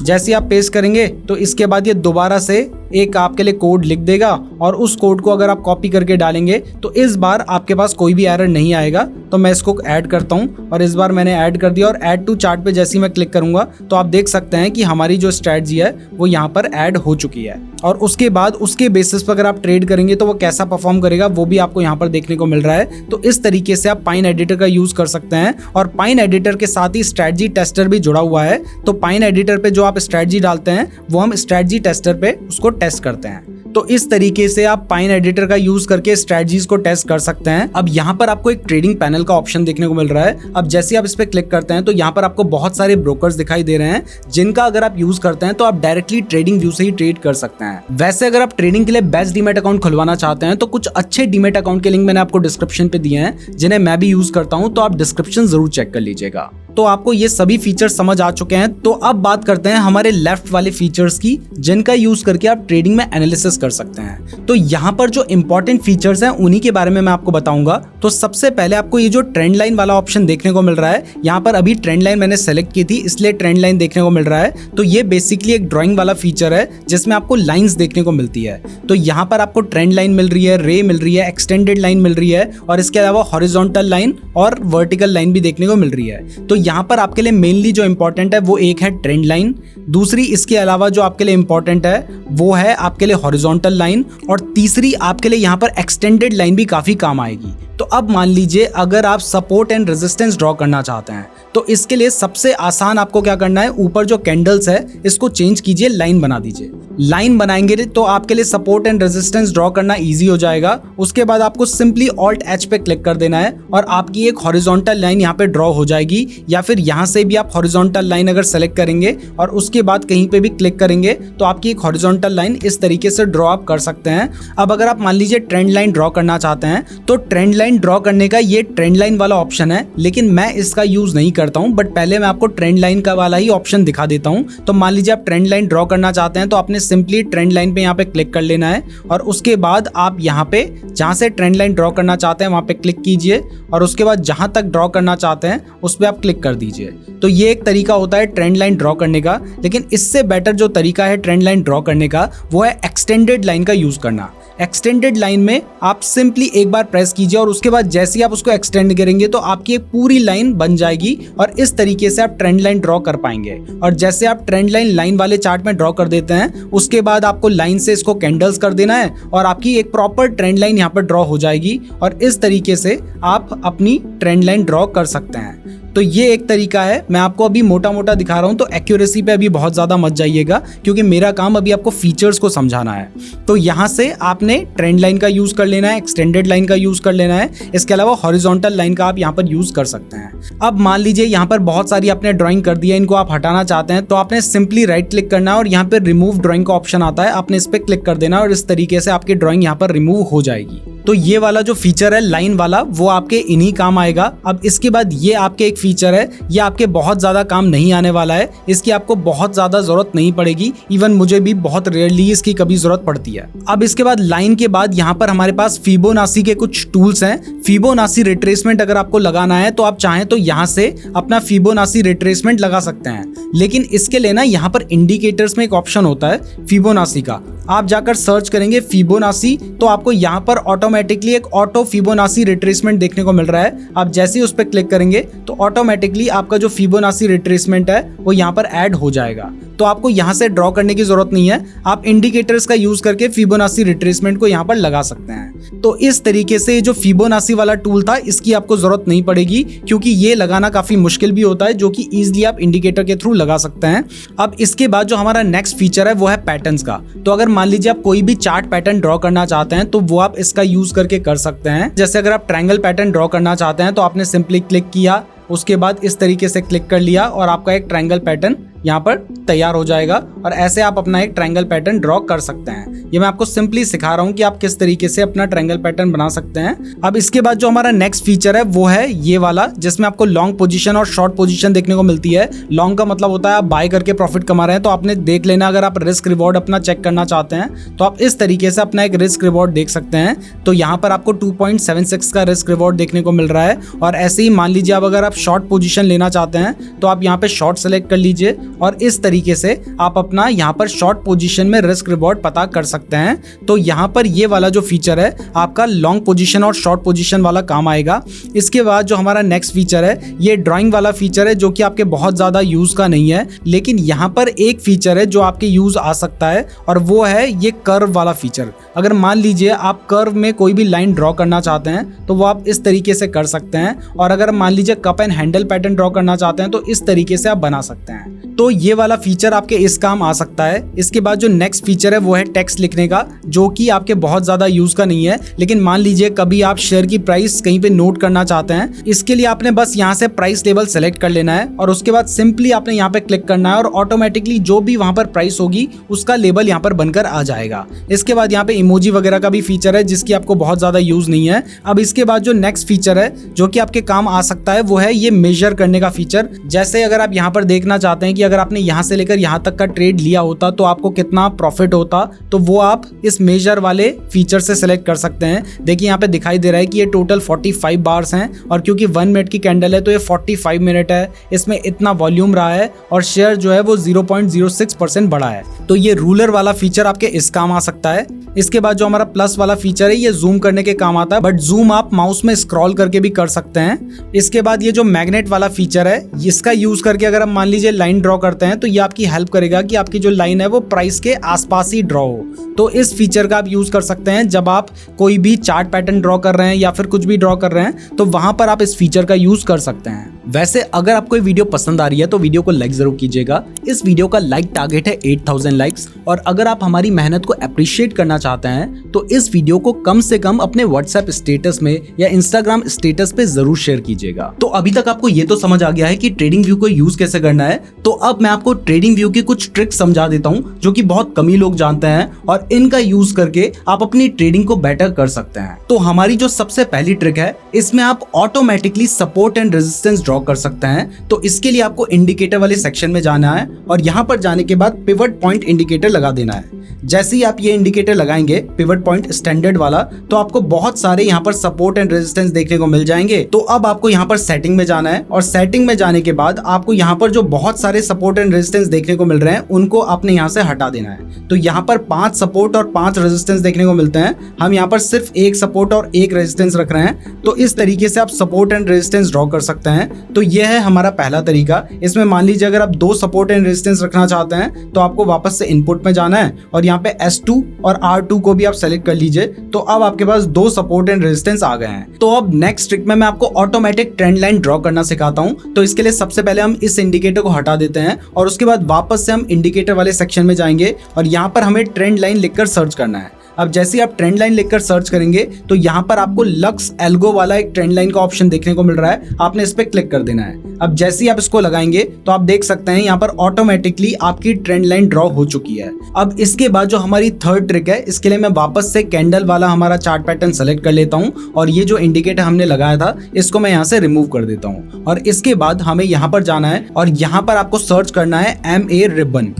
जैसे आप पेस्ट करेंगे तो इसके बाद ये दोबारा से एक आपके लिए कोड लिख देगा और उस कोड को अगर आप कॉपी करके डालेंगे तो इस बार आपके पास कोई भी एरर नहीं आएगा। तो मैं इसको ऐड करता हूँ और इस बार मैंने ऐड कर दिया और ऐड टू चार्ट पे जैसे ही मैं क्लिक करूंगा तो आप देख सकते हैं कि हमारी जो स्ट्रेटजी है वो यहाँ पर ऐड हो चुकी है। और उसके बाद उसके बेसिस पर अगर आप ट्रेड करेंगे तो वो कैसा परफॉर्म करेगा वो भी आपको यहाँ पर देखने को मिल रहा है। तो इस तरीके से आप पाइन एडिटर का यूज कर सकते हैं और पाइन एडिटर के साथ ही स्ट्रेटजी टेस्टर भी जुड़ा हुआ है। तो पाइन एडिटर पे जो आप स्ट्रेटजी डालते हैं वो हम स्ट्रेटजी टेस्टर पे उसको टेस्ट करते हैं। तो इस तरीके से आप पाइन एडिटर का यूज करके स्ट्रेटजीज को टेस्ट कर सकते हैं। अब यहाँ पर आपको एक ट्रेडिंग पैनल का ऑप्शन देखने को मिल रहा है। अब जैसे आप इस पे क्लिक करते हैं तो यहाँ पर आपको बहुत सारे ब्रोकर्स दिखाई दे रहे हैं जिनका अगर आप यूज करते हैं तो आप डायरेक्टली ट्रेडिंग व्यू से ही ट्रेड कर सकते हैं। वैसे अगर आप ट्रेडिंग के लिए बेस्ट डीमैट अकाउंट खुलवाना चाहते हैं तो कुछ अच्छे डीमैट अकाउंट के लिंक मैंने आपको डिस्क्रिप्शन पे दिए हैं जिन्हें मैं भी यूज करता हूँ, तो आप डिस्क्रिप्शन जरूर चेक कर लीजिएगा। तो आपको ये सभी फीचर्स समझ आ चुके हैं। तो अब बात करते हैं हमारे लेफ्ट वाले फीचर्स की जिनका यूज करके आप ट्रेडिंग में एनालिसिस कर सकते हैं। तो यहाँ पर जो इंपॉर्टेंट फीचर्स हैं उन्हीं के बारे में मैं आपको बताऊंगा। तो सबसे पहले आपको ये जो ट्रेंड लाइन वाला ऑप्शन देखने को मिल रहा है, यहाँ पर अभी ट्रेंड लाइन मैंने सेलेक्ट की थी इसलिए ट्रेंड लाइन देखने को मिल रहा है। तो ये बेसिकली एक ड्राइंग वाला फीचर है जिसमें आपको लाइंस देखने को मिलती है। तो यहाँ पर आपको ट्रेंड लाइन मिल रही है, रे मिल रही है, एक्सटेंडेड लाइन मिल रही है और इसके अलावा हॉरिजॉन्टल लाइन और वर्टिकल लाइन भी देखने को मिल रही है। तो यहाँ पर आपके लिए मेनली जो इंपॉर्टेंट है वो एक है ट्रेंड लाइन, दूसरी इसके अलावा जो आपके लिए इंपॉर्टेंट है वो है आपके लिए हॉरिजॉन्टल लाइन और तीसरी आपके लिए यहाँ पर एक्सटेंडेड लाइन भी काफी काम आएगी। तो अब मान लीजिए अगर आप सपोर्ट एंड रेजिस्टेंस ड्रॉ करना चाहते हैं तो इसके लिए सबसे आसान आपको क्या करना है, ऊपर जो कैंडल्स है इसको चेंज कीजिए, लाइन बना दीजिए। लाइन बनाएंगे तो आपके लिए सपोर्ट एंड रेजिस्टेंस ड्रॉ करना इजी हो जाएगा। उसके बाद आपको सिंपली ऑल्ट एच पे क्लिक कर देना है और आपकी एक हॉरिजॉन्टल लाइन यहाँ पे ड्रॉ हो जाएगी, या फिर यहाँ से भी आप हॉरिजॉन्टल लाइन अगर सेलेक्ट करेंगे और उसके बाद कहीं पे भी क्लिक करेंगे तो आपकी एक हॉरिजॉन्टल लाइन इस तरीके से ड्रॉ आप कर सकते हैं। अब अगर आप मान लीजिए ट्रेंड लाइन ड्रॉ करना चाहते हैं तो ट्रेंड लाइन ड्रॉ करने का ये ट्रेंड लाइन वाला ऑप्शन है, लेकिन मैं इसका यूज नहीं करता हूं। बट पहले मैं आपको ट्रेंड लाइन का वाला ही ऑप्शन दिखा देता हूं। तो मान लीजिए आप ट्रेंड लाइन ड्रॉ करना चाहते हैं तो आपने सिंपली ट्रेंड लाइन पे यहाँ पे क्लिक कर लेना है और उसके बाद आप यहाँ पे जहां से ट्रेंड लाइन ड्रॉ करना चाहते हैं वहां पे क्लिक कीजिए और उसके बाद जहां तक ड्रॉ करना चाहते हैं उस पर आप क्लिक कर दीजिए। तो ये एक तरीका होता है ट्रेंड लाइन ड्रॉ करने का, लेकिन इससे बेटर जो तरीका है ट्रेंड लाइन ड्रॉ करने का वो है एक्सटेंडेड लाइन का यूज करना। एक्सटेंडेड लाइन में आप सिंपली एक बार प्रेस कीजिए और उसके बाद जैसे ही आप उसको एक्सटेंड करेंगे तो आपकी एक पूरी लाइन बन जाएगी और इस तरीके से आप ट्रेंड लाइन ड्रॉ कर पाएंगे। और जैसे आप ट्रेंड लाइन वाले चार्ट में ड्रॉ कर देते हैं उसके बाद आपको लाइन से इसको कैंडल्स कर देना है और आपकी एक प्रॉपर ट्रेंड लाइन यहाँ पर ड्रॉ हो जाएगी और इस तरीके से आप अपनी ट्रेंड लाइन ड्रॉ कर सकते हैं। तो ये एक तरीका है, मैं आपको अभी मोटा मोटा दिखा रहा हूं तो एक्यूरेसी पे अभी बहुत ज्यादा मत जाइएगा क्योंकि मेरा काम अभी आपको फीचर्स को समझाना है। तो यहाँ से आपने ट्रेंड लाइन का यूज कर लेना है, एक्सटेंडेड लाइन का यूज कर लेना है, इसके अलावा हॉरिजॉन्टल लाइन का आप यहाँ पर यूज कर सकते हैं। अब मान लीजिए यहाँ पर बहुत सारी आपने ड्राइंग कर दी है, इनको आप हटाना चाहते हैं तो आपने सिंपली राइट क्लिक करना है और यहाँ पे रिमूव ड्राइंग का ऑप्शन आता है, आपने इस पे क्लिक कर देना और इस तरीके से आपकी ड्राइंग यहाँ पर रिमूव हो जाएगी। तो ये वाला जो फीचर है लाइन वाला वो आपके इन्हीं काम आएगा। अब इसके बाद ये आपके एक फीचर है, ये आपके बहुत ज्यादा काम नहीं आने वाला है, इसकी आपको बहुत ज्यादा जरूरत नहीं पड़ेगी, इवन मुझे भी बहुत रेयरली इसकी कभी जरूरत पड़ती है। अब इसके बाद लाइन के बाद यहाँ पर हमारे पास फिबोनाची के कुछ टूल्स हैं। फिबोनाची रिट्रेसमेंट अगर आपको लगाना है तो आप चाहें तो यहाँ से अपना फिबोनाची रिट्रेसमेंट लगा सकते हैं, लेकिन इसके लिए ना यहाँ पर इंडिकेटर्स में एक ऑप्शन होता है फिबोनाची का, आप जाकर सर्च करेंगे फिबोनाची तो आपको यहाँ पर ऑटोमेटिकली एक ऑटो फिबोनाची रिट्रेसमेंट देखने को मिल रहा है। आप जैसे ही उस पर क्लिक करेंगे तो ऑटोमेटिकली आपका जो फिबोनाची रिट्रेसमेंट है वो यहाँ पर ऐड हो जाएगा। तो आपको यहाँ से ड्रॉ करने की जरूरत नहीं है, आप इंडिकेटर्स का यूज करके फिबोनाची रिट्रेसमेंट को यहाँ पर लगा सकते हैं। तो इस तरीके से जो फिबोनाची वाला टूल था इसकी आपको जरूरत नहीं पड़ेगी, क्योंकि ये लगाना काफी मुश्किल भी होता है, जो कि इजीली आप इंडिकेटर के थ्रू लगा सकते हैं। अब इसके बाद जो हमारा नेक्स्ट फीचर है वो है पैटर्न्स का। तो अगर मान लीजिए आप कोई भी चार्ट पैटर्न ड्रॉ करना चाहते हैं तो वो आप इसका यूज करके कर सकते हैं। जैसे अगर आप ट्रायंगल पैटर्न ड्रॉ करना चाहते हैं तो आपने सिंपली क्लिक किया, उसके बाद इस तरीके से क्लिक कर लिया और आपका एक ट्रायंगल पैटर्न यहाँ पर तैयार हो जाएगा और ऐसे आप अपना एक ट्रायंगल पैटर्न ड्रॉ कर सकते हैं। ये मैं आपको सिंपली सिखा रहा हूँ कि आप किस तरीके से अपना ट्रायंगल पैटर्न बना सकते हैं। अब इसके बाद जो हमारा नेक्स्ट फीचर है वो है ये वाला, जिसमें आपको लॉन्ग पोजीशन और शॉर्ट पोजीशन देखने को मिलती है। लॉन्ग का मतलब होता है आप बाय करके प्रॉफिट कमा रहे हैं, तो आपने देख लेना, अगर आप रिस्क रिवॉर्ड अपना चेक करना चाहते हैं तो आप इस तरीके से अपना एक रिस्क रिवॉर्ड देख सकते हैं। तो यहाँ पर आपको 2.76 का रिस्क रिवॉर्ड देखने को मिल रहा है। और ऐसे ही मान लीजिए अब अगर आप शॉर्ट पोजीशन लेना चाहते हैं तो आप यहाँ पे शॉर्ट सेलेक्ट कर लीजिए और इस तरीके से आप अपना यहाँ पर शॉर्ट पोजीशन में रिस्क रिवॉर्ड पता कर सकते हैं। तो यहाँ पर ये वाला जो फीचर है आपका लॉन्ग पोजीशन और शॉर्ट पोजीशन वाला काम आएगा। इसके बाद जो हमारा नेक्स्ट फीचर है ये ड्राइंग वाला फीचर है, जो कि आपके बहुत ज्यादा यूज का नहीं है, लेकिन यहाँ पर एक फीचर है जो आपके यूज आ सकता है और वो है ये कर्व वाला फीचर। अगर मान लीजिए आप कर्व में कोई भी लाइन ड्रॉ करना चाहते हैं तो वो आप इस तरीके से कर सकते हैं, और अगर मान लीजिए cup and handle pattern draw करना चाहते हैं तो इस तरीके से आप बना सकते हैं। तो ये वाला फीचर आपके इस काम आ सकता है। इसके बाद जो नेक्स्ट फीचर है वो है टेक्स्ट लिखने का, जो कि आपके बहुत ज्यादा यूज का नहीं है, लेकिन मान लीजिए कभी आप शेयर की प्राइस कहीं पे नोट करना चाहते हैं, इसके लिए आपने बस यहाँ से प्राइस लेवल सेलेक्ट कर लेना है और उसके बाद सिंपली आपने यहाँ पे क्लिक करना है और ऑटोमेटिकली जो भी वहां पर प्राइस होगी उसका लेबल यहाँ पर बनकर आ जाएगा। इसके बाद यहाँ पे इमोजी वगैरह का भी फीचर है जिसकी आपको बहुत ज्यादा यूज नहीं है। अब इसके बाद जो नेक्स्ट फीचर है जो कि आपके काम आ सकता है वो है ये मेजर करने का फीचर। जैसे अगर आप यहाँ पर देखना चाहते हैं कि अगर आपने यहाँ से लेकर यहाँ तक का ट्रेड लिया होता तो आपको कितना प्रॉफिट होता, तो वो आप इस मेजर वाले फीचर से सिलेक्ट कर सकते हैं। देखिए यहाँ पे दिखाई दे रहा है कि ये टोटल 45 बार्स हैं और क्योंकि 1 मिनट की कैंडल है तो ये 45 मिनट है, इसमें इतना वॉल्यूम रहा है और शेयर जो है वो 0.06% बढ़ा है। तो ये रूलर वाला फीचर आपके इस काम आ सकता है। इसके बाद जो हमारा प्लस वाला फीचर है ये जूम करने के काम आता है, बट जूम आप माउस में स्क्रॉल करके भी कर सकते हैं। इसके बाद ये जो मैग्नेट वाला फीचर है इसका यूज करके अगर आप मान लीजिए लाइन ड्रॉ करते हैं तो ये आपकी हेल्प करेगा कि आपकी जो लाइन है वो प्राइस के आसपास ही ड्रॉ हो। तो इस फीचर का आप यूज कर सकते हैं जब आप कोई भी चार्ट पैटर्न ड्रॉ कर रहे हैं या फिर कुछ भी ड्रॉ कर रहे हैं, तो वहां पर आप इस फीचर का यूज कर सकते हैं। वैसे अगर आपको ये वीडियो पसंद आ रही है तो वीडियो को लाइक जरूर कीजिएगा। इस वीडियो का लाइक टारगेट है 8000 लाइक्स, और अगर आप हमारी मेहनत को अप्रिशिएट करना चाहते हैं तो इस वीडियो को कम से कम अपने व्हाट्सएप स्टेटस में या इंस्टाग्राम स्टेटस पे जरूर शेयर कीजिएगा। तो अभी तक आपको ये तो समझ आ गया है कि ट्रेडिंग व्यू को यूज कैसे करना है, तो अब मैं आपको ट्रेडिंग व्यू की कुछ ट्रिक्स समझा देता हूँ जो कि बहुत कम ही लोग जानते हैं, और इनका यूज करके आप अपनी ट्रेडिंग को बेटर कर सकते हैं। तो हमारी जो सबसे पहली ट्रिक है, इसमें आप automatically support and resistance draw कर सकते हैं। तो इसके लिए आपको इंडिकेटर वाले सेक्शन में जाना है और यहाँ पर जाने के बाद पिवट पॉइंट इंडिकेटर लगा देना है। जैसे ही आप ये इंडिकेटर लगाएंगे पिवट पॉइंट स्टैंडर्ड वाला, तो आपको बहुत सारे यहाँ पर सपोर्ट एंड रेजिस्टेंस देखने को मिल जाएंगे। तो अब आपको यहाँ पर सेटिंग में जाना है और सेटिंग में जाने के बाद आपको यहाँ पर जो बहुत सारे सपोर्ट एंड रेजिस्टेंस देखने को मिल रहे हैं उनको आपने यहाँ से हटा देना है। तो यहाँ पर 5 सपोर्ट और 5 रेजिस्टेंस देखने को मिलते हैं, हम यहाँ पर सिर्फ 1 सपोर्ट और 1 रेजिस्टेंस रख रहे हैं। तो इस तरीके से आप सपोर्ट एंड रेजिस्टेंस ड्रॉ कर सकते हैं। तो यह है हमारा पहला तरीका। इसमें मान लीजिए अगर आप 2 सपोर्ट एंड रेजिस्टेंस रखना चाहते हैं तो आपको वापस से इनपुट में जाना है और यहाँ पे S2 और R2 को भी आप सेलेक्ट कर लीजिए। तो अब आपके पास 2 सपोर्ट एंड रेजिस्टेंस आ गए हैं। तो अब नेक्स्ट ट्रिक में मैं आपको ऑटोमेटिक ट्रेंड लाइन ड्रॉ करना सिखाता हूं। तो इसके लिए सबसे पहले हम इस इंडिकेटर को हटा देते हैं और उसके बाद वापस से हम इंडिकेटर वाले सेक्शन में जाएंगे और यहाँ पर हमें ट्रेंड लाइन लिखकर सर्च करना है। अब जैसे ही आप ट्रेंड लाइन लिखकर सर्च करेंगे तो यहाँ पर आपको लक्स एल्गो वाला एक ट्रेंड लाइन का ऑप्शन देखने को मिल रहा है, आपने इस पे क्लिक कर देना है। अब जैसे ही आप इसको लगाएंगे तो आप देख सकते हैं यहाँ पर ऑटोमेटिकली आपकी ट्रेंड लाइन ड्रॉ हो चुकी है। अब इसके बाद जो हमारी थर्ड ट्रिक है, इसके लिए मैं वापस से कैंडल वाला हमारा चार्ट पैटर्न सेलेक्ट कर लेता हूँ और ये जो इंडिकेटर हमने लगाया था इसको मैं यहाँ से रिमूव कर देता हूँ। और इसके बाद हमें यहाँ पर जाना है और यहाँ पर आपको सर्च करना है MA रिबन।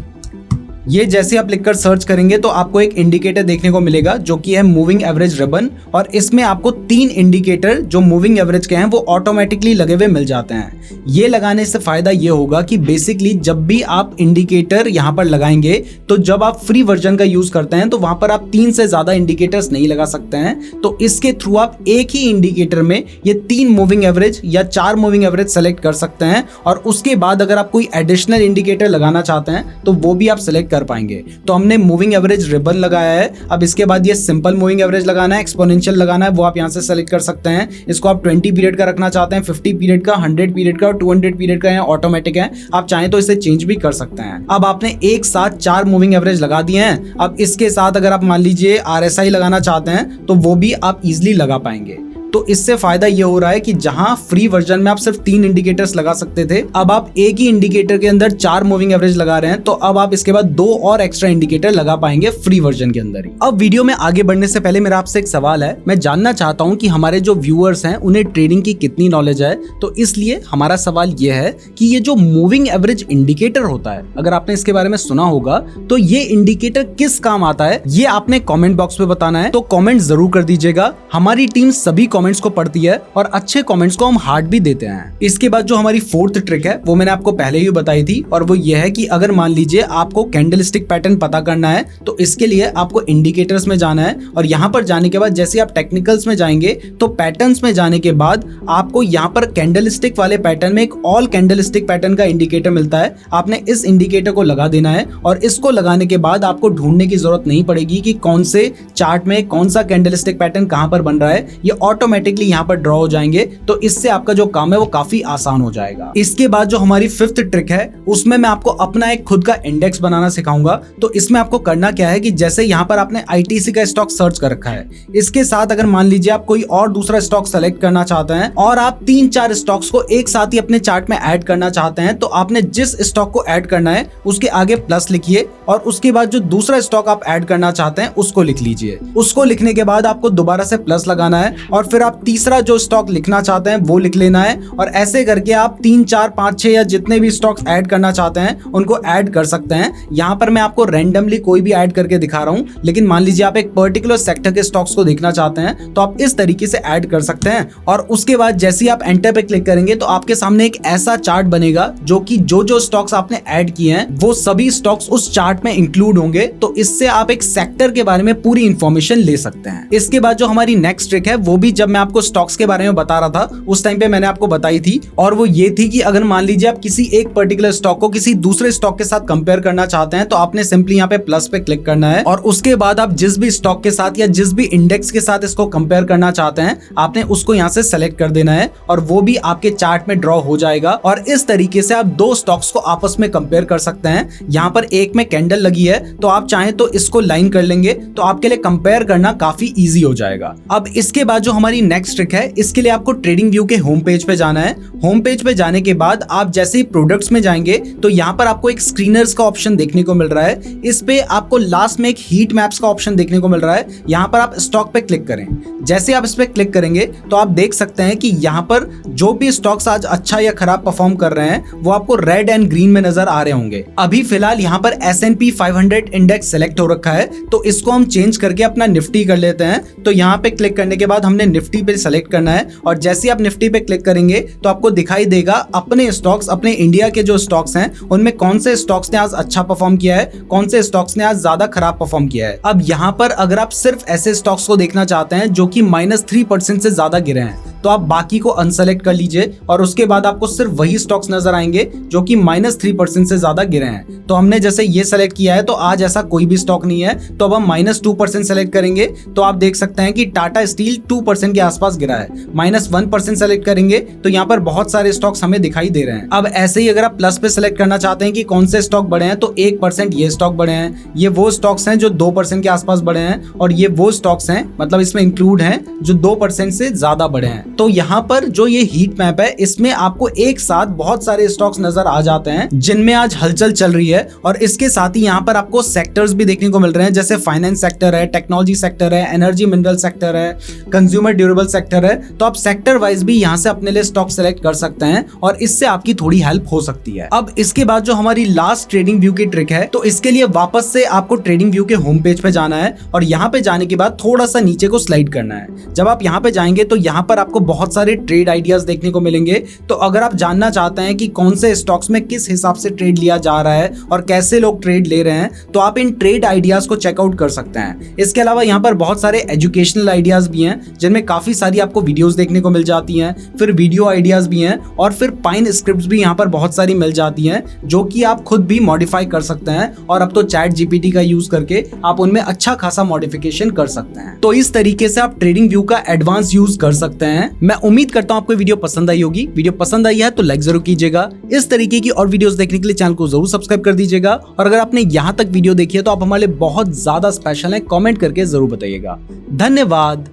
ये जैसे आप लिखकर सर्च करेंगे तो आपको एक इंडिकेटर देखने को मिलेगा जो कि है मूविंग एवरेज रिबन, और इसमें आपको 3 इंडिकेटर जो मूविंग एवरेज के हैं वो ऑटोमेटिकली लगे हुए मिल जाते हैं। ये लगाने से फायदा ये होगा कि बेसिकली जब भी आप इंडिकेटर यहाँ पर लगाएंगे तो जब आप फ्री वर्जन का यूज करते हैं तो वहां पर आप 3 से ज्यादा इंडिकेटर्स नहीं लगा सकते हैं। तो इसके थ्रू आप एक ही इंडिकेटर में ये 3 मूविंग एवरेज या 4 मूविंग एवरेज सेलेक्ट कर सकते हैं, और उसके बाद अगर आप कोई एडिशनल इंडिकेटर लगाना चाहते हैं तो वो भी आप सेलेक्ट कर पाएंगे। तो हमने मूविंग एवरेज रिबन लगाया है। अब इसके बाद ये सिंपल मूविंग एवरेज लगाना है, एक्सपोनेंशियल लगाना है, वो आप यहां से सेलेक्ट कर सकते हैं। इसको आप 20 पीरियड का रखना चाहते हैं, 50 पीरियड का, 100 पीरियड का और 200 पीरियड का, ऑटोमेटिक है, आप चाहें तो इसे चेंज भी कर सकते हैं। अब आपने एक साथ 4 मूविंग एवरेज लगा दिए हैं। अब इसके साथ अगर आप मान लीजिए RSI लगाना चाहते हैं तो वो भी आप इजिली लगा पाएंगे। तो इससे फायदा ये हो रहा है कि जहां फ्री वर्जन में आप सिर्फ 3 इंडिकेटर्स लगा सकते थे, अब आप एक ही इंडिकेटर के अंदर 4 मूविंग एवरेज लगा रहे हैं, तो अब आप इसके बाद 2 और एक्स्ट्रा इंडिकेटर लगा पाएंगे फ्री वर्जन के अंदर ही। अब वीडियो में आगे बढ़ने से पहले मेरा आपसे एक सवाल है, मैं जानना चाहता हूं कि हमारे जो व्यूअर्स हैं उन्हें ट्रेडिंग की कितनी नॉलेज है। तो इसलिए हमारा सवाल ये है कि ये जो मूविंग एवरेज इंडिकेटर होता है, अगर आपने इसके बारे में सुना होगा तो ये इंडिकेटर किस काम आता है, ये आपने कॉमेंट बॉक्स में बताना है। तो कॉमेंट जरूर कर दीजिएगा, हमारी टीम सभी कमेंट्स को पढ़ती है और अच्छे कमेंट्स को हम हार्ट भी देते हैं। इसके बाद जो हमारी फोर्थ ट्रिक है वो मैंने आपको पहले ही बताई थी, और वो ये है कि अगर मान लीजिए आपको कैंडलस्टिक पैटर्न पता करना है तो इसके लिए आपको इंडिकेटर्स में जाना है, और यहाँ पर जाने के बाद जैसे आप टेक्निकल्स में जाएंगे तो पैटर्न्स में जाने के बाद आपको यहाँ पर कैंडलस्टिक वाले पैटर्न में एक ऑल कैंडलस्टिक पैटर्न का इंडिकेटर मिलता है। आपने इस इंडिकेटर को लगा देना है, और इसको लगाने के बाद आपको ढूंढने की जरूरत नहीं पड़ेगी कि कौन से चार्ट में कौन सा कैंडलस्टिक पैटर्न कहां पर बन रहा है, ये ऑटोमेटिकली यहाँ पर ड्रॉ हो जाएंगे। तो इससे आपका जो काम है वो काफी आसान हो जाएगा। इसके बाद जो हमारी 5th ट्रिक है उसमें मैं आपको अपना एक खुद का इंडेक्स बनाना सिखाऊंगा। तो इसमें आपको करना क्या है कि जैसे यहाँ पर आपने ITC का स्टॉक सर्च कर रखा है, इसके साथ अगर मान लीजिए आप कोई और दूसरा स्टॉक सेलेक्ट करना चाहते हैं और आप 3-4 स्टॉक्स को एक साथ ही अपने चार्ट में ऐड करना चाहते हैं, तो आपने जिस स्टॉक को ऐड करना है उसके आगे प्लस लिखिए, और उसके बाद जो दूसरा स्टॉक आप ऐड करना चाहते हैं उसको लिख लीजिए। उसको लिखने के बाद आपको दोबारा से प्लस लगाना है, और फिर आप तीसरा जो स्टॉक लिखना चाहते हैं वो लिख लेना है, और ऐसे करके आप 3, 4, 5, 6 या जितने भी स्टॉक्स ऐड करना चाहते हैं उनको ऐड कर सकते हैं। यहाँ पर मैं आपको रैंडमली कोई भी ऐड करके दिखा रहा हूँ, लेकिन मान लीजिए आप एक पर्टिकुलर सेक्टर के स्टॉक्स को देखना चाहते हैं तो आप इस तरीके से ऐड कर सकते हैं। और उसके बाद जैसे ही आप एंटर पे क्लिक करेंगे तो आपके सामने एक ऐसा चार्ट बनेगा जो कि जो स्टॉक्स आपने ऐड किए हैं वो सभी स्टॉक्स उस चार्ट में इंक्लूड होंगे। तो इससे आप एक सेक्टर के बारे में पूरी इंफॉर्मेशन ले सकते हैं। इसके बाद जो हमारी नेक्स्ट ट्रिक है वो भी जब मैं आपको स्टॉक्स के बारे में बता रहा था उस टाइम पे मैंने आपको बताई थी, और वो ये थी कि अगर मान लीजिए आप किसी एक पर्टिकुलर स्टॉक को किसी दूसरे स्टॉक के साथ कंपेयर करना चाहते हैं तो आपने सिंपली यहाँ पे प्लस पे क्लिक करना है, और उसके बाद आप जिस भी स्टॉक के साथ या जिस भी इंडेक्स के साथ इसको कंपेयर करना चाहते हैं आपने उसको यहाँ से सेलेक्ट कर देना है, और वो भी आपके चार्ट में ड्रॉ हो जाएगा। और इस तरीके से आप 2 स्टॉक्स को आपस में कंपेयर कर सकते हैं। यहाँ पर एक में कैंडल लगी है तो आप चाहें तो इसको लाइन कर लेंगे, तो आपके लिए कंपेयर करना काफी ईजी हो जाएगा। अब इसके बाद जो हमारी नेक्स्ट ट्रिक है, इसके लिए आपको ट्रेडिंग व्यू के होम पेज पे जाना है। होम पेज पे जाने के बाद आप जैसे ही प्रोडक्ट्स में जाएंगे तो यहाँ पर आपको एक स्क्रीनर्स का ऑप्शन देखने को मिल रहा है। इस पे आपको लास्ट में एक हीट मैप्स का ऑप्शन देखने को मिल रहा है। यहाँ पर आप स्टॉक पे क्लिक करें। जैसे आप इस पे क्लिक करेंगे तो आप देख सकते हैं कि यहाँ पर जो भी स्टॉक्स आज अच्छा या खराब परफॉर्म कर रहे हैं वो आपको रेड एंड ग्रीन में नजर आ रहे होंगे। अभी फिलहाल यहाँ पर S&P 500 इंडेक्स सेलेक्ट हो रखा है, तो इसको हम चेंज करके अपना निफ्टी कर लेते हैं। तो यहाँ पे क्लिक करने के बाद हमने निफ्टी पे सेलेक्ट करना है, और जैसे आप निफ्टी पे क्लिक करेंगे तो आपको दिखाई देगा अपने स्टॉक्स, अपने इंडिया के जो स्टॉक्स हैं उनमें कौन से स्टॉक्स ने आज अच्छा परफॉर्म किया है, कौन से स्टॉक्स ने आज ज्यादा खराब परफॉर्म किया है। अब यहाँ पर अगर आप सिर्फ ऐसे स्टॉक्स को देखना चाहते हैं जो कि -3% से ज्यादा गिरे हैं तो आप बाकी को अनसेलेक्ट कर लीजिए और उसके बाद आपको सिर्फ वही स्टॉक्स नजर आएंगे जो कि -3% से ज्यादा गिरे हैं। तो हमने जैसे ये सेलेक्ट किया है तो आज ऐसा कोई भी स्टॉक नहीं है, तो अब हम -2% सेलेक्ट करेंगे तो आप देख सकते हैं कि टाटा स्टील 2% के आसपास गिरा है। -1% सेलेक्ट करेंगे तो यहाँ पर बहुत सारे स्टॉक्स हमें दिखाई दे रहे हैं। अब ऐसे ही अगर आप प्लस पे सेलेक्ट करना चाहते हैं कि कौन से स्टॉक बढ़े हैं तो 1% ये स्टॉक बढ़े हैं, ये वो स्टॉक्स हैं जो 2% के आसपास बढ़े हैं और ये वो स्टॉक्स हैं मतलब इसमें इंक्लूड हैं जो 2% से ज्यादा बढ़े हैं। तो यहाँ पर जो ये हीट मैप है इसमें आपको एक साथ बहुत सारे स्टॉक्स नजर आ जाते हैं जिनमें आज हलचल चल रही है और इसके साथ ही यहाँ पर आपको सेक्टर्स भी देखने को मिल रहे हैं, जैसे फाइनेंस सेक्टर है, टेक्नोलॉजी सेक्टर है, एनर्जी मिनरल सेक्टर है, कंज्यूमर ड्यूरेबल सेक्टर है। तो आप सेक्टर वाइज भी यहाँ से अपने लिए स्टॉक सेलेक्ट कर सकते हैं और इससे आपकी थोड़ी हेल्प हो सकती है। अब इसके बाद जो हमारी लास्ट ट्रेडिंग व्यू की ट्रिक है तो इसके लिए वापस से आपको ट्रेडिंग व्यू के होम पेज पे जाना है और यहाँ पे जाने के बाद थोड़ा सा नीचे को स्लाइड करना है। जब आप यहाँ पे जाएंगे तो यहाँ पर आपको बहुत सारे ट्रेड आइडियाज देखने को मिलेंगे। तो अगर आप जानना चाहते हैं कि कौन से स्टॉक्स में किस हिसाब से ट्रेड लिया जा रहा है और कैसे लोग ट्रेड ले रहे हैं तो आप इन ट्रेड आइडियाज को चेकआउट कर सकते हैं। इसके अलावा यहाँ पर बहुत सारे एजुकेशनल आइडियाज भी हैं जिनमें काफी सारी आपको वीडियोस देखने को मिल जाती हैं, फिर वीडियो आइडियाज भी हैं और फिर पाइन स्क्रिप्ट्स भी यहाँ पर बहुत सारी मिल जाती हैं जो कि आप खुद भी मॉडिफाई कर सकते हैं और अब तो चैट जीपीटी का यूज करके आप उनमें अच्छा खासा मॉडिफिकेशन कर सकते हैं। तो इस तरीके से आप ट्रेडिंग व्यू का एडवांस यूज कर सकते हैं। मैं उम्मीद करता हूं आपको वीडियो पसंद आई होगी। वीडियो पसंद आई है तो लाइक जरूर कीजिएगा। इस तरीके की और वीडियोस देखने के लिए चैनल को जरूर सब्सक्राइब कर दीजिएगा और अगर आपने यहां तक वीडियो देखी है तो आप हमारे लिए बहुत ज्यादा स्पेशल है, कमेंट करके जरूर बताइएगा। धन्यवाद।